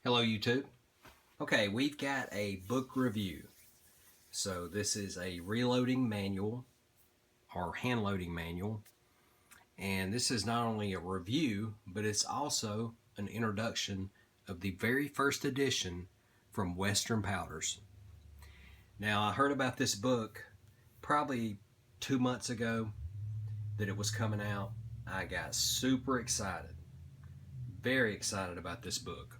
Hello YouTube. Okay, we've got a book review. So this is a reloading manual or hand loading manual. And this is not only a review, but it's also an introduction of the very first edition from Western Powders. Now I heard about this book probably 2 months ago that it was coming out. I got super excited. Very excited about this book.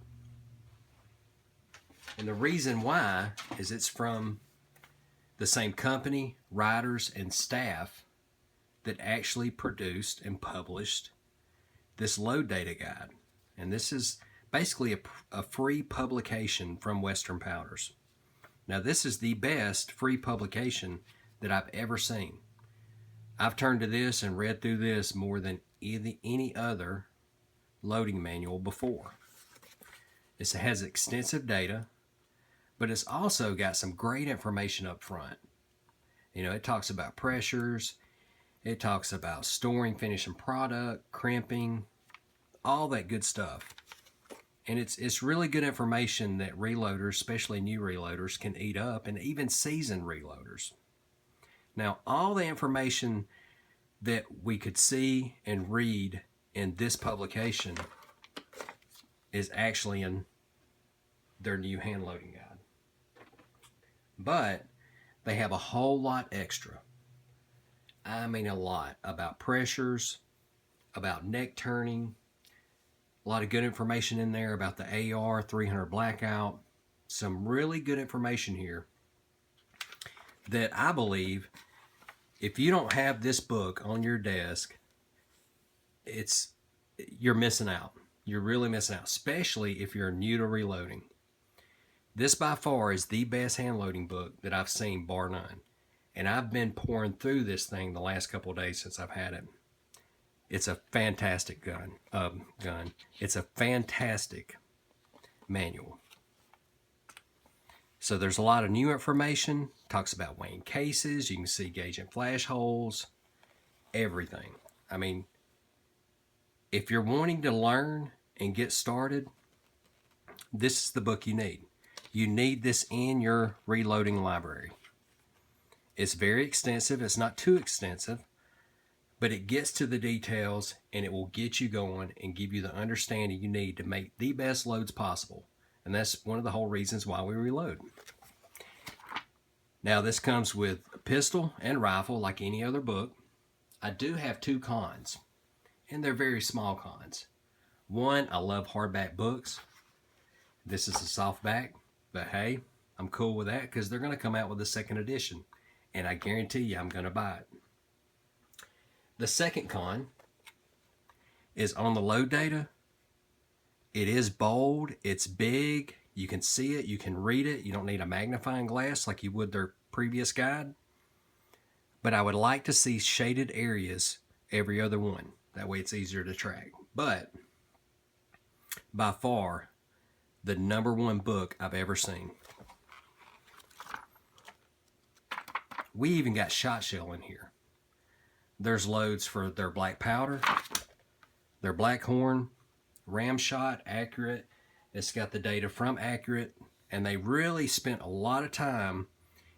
And the reason why is it's from the same company, writers, and staff that actually produced and published this load data guide. And this is basically a free publication from Western Powders. Now this is the best free publication that I've ever seen. I've turned to this and read through this more than any other loading manual before. This has extensive data, but it's also got some great information up front. You know, it talks about pressures, it talks about storing, finishing product, crimping, all that good stuff. And it's really good information that reloaders, especially new reloaders, can eat up, and even seasoned reloaders. Now, all the information that we could see and read in this publication is actually in their new hand loading guide. But they have a whole lot extra. I mean a lot about pressures, about neck turning, a lot of good information in there about the AR 300 blackout. Some really good information here that I believe if you don't have this book on your desk, you're missing out. You're really missing out, especially if you're new to reloading. This by far is the best hand loading book that I've seen, bar none. And I've been pouring through this thing the last couple of days since I've had it. It's a fantastic gun. It's a fantastic manual. So there's a lot of new information. Talks about weighing cases. You can see gauge and flash holes. Everything. I mean, if you're wanting to learn and get started, this is the book you need. You need this in your reloading library. It's very extensive. It's not too extensive, but it gets to the details and it will get you going and give you the understanding you need to make the best loads possible. And that's one of the whole reasons why we reload. Now this comes with a pistol and rifle like any other book. I do have two cons, and they're very small cons. One, I love hardback books. This is a softback. But hey, I'm cool with that because they're going to come out with a second edition. And I guarantee you I'm going to buy it. The second con is on the load data. It is bold. It's big. You can see it. You can read it. You don't need a magnifying glass like you would their previous guide. But I would like to see shaded areas every other one. That way it's easier to track. But by far, the #1 book I've ever seen. We even got shot shell in here. There's loads for their black powder, their black horn, ram shot, accurate. It's got the data from accurate, and they really spent a lot of time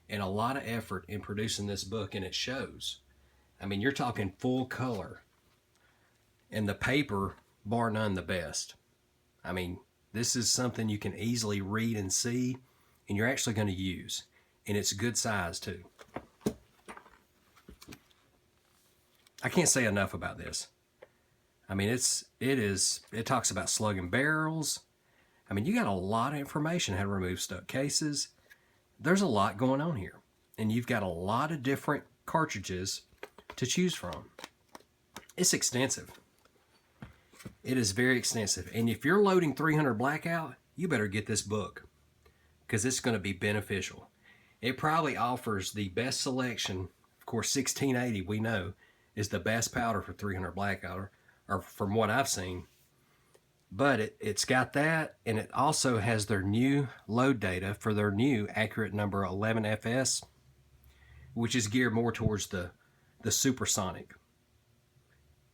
and a lot of effort in producing this book, and it shows. I mean, you're talking full color, and the paper, bar none, the best. I mean, this is something you can easily read and see, and you're actually going to use. And it's good size too. I can't say enough about this. I mean, it talks about slugging barrels. I mean, you got a lot of information how to remove stuck cases. There's a lot going on here. And you've got a lot of different cartridges to choose from. It's extensive. It is very extensive. And if you're loading 300 blackout, you better get this book because it's going to be beneficial. It probably offers the best selection. Of course, 1680 we know is the best powder for 300 blackout, or from what I've seen. But it's got that, and it also has their new load data for their new accurate number 11FS, which is geared more towards the supersonic.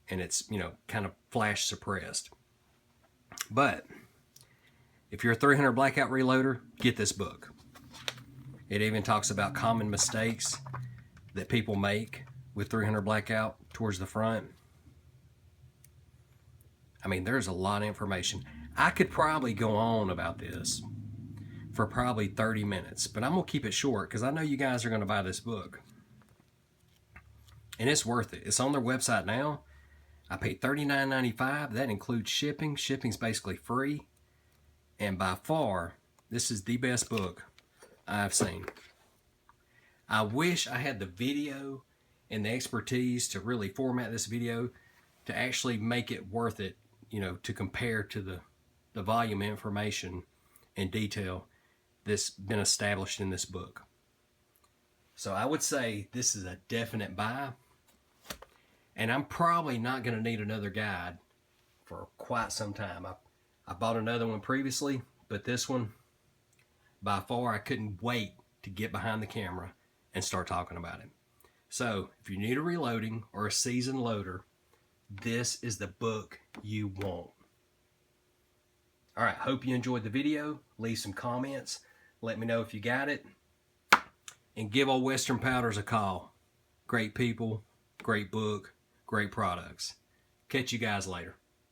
And it's, you know, kind of flash suppressed. But If you're a 300 blackout reloader, get this book. It even talks about common mistakes that people make with 300 blackout towards the front. I mean, there's a lot of information. I could probably go on about this for probably 30 minutes, but I'm going to keep it short because I know you guys are going to buy this book. And it's worth it. It's on their website now. I paid $39.95. That includes shipping. Shipping's basically free. And by far, this is the best book I've seen. I wish I had the video and the expertise to really format this video to actually make it worth it, you know, to compare to the volume of information and detail that's been established in this book. So I would say this is a definite buy. And I'm probably not going to need another guide for quite some time. I bought another one previously, but this one, by far, I couldn't wait to get behind the camera and start talking about it. So if you need a reloading or a seasoned loader, this is the book you want. All right, hope you enjoyed the video. Leave some comments. Let me know if you got it. And give old Western Powders a call. Great people, great book, great products. Catch you guys later.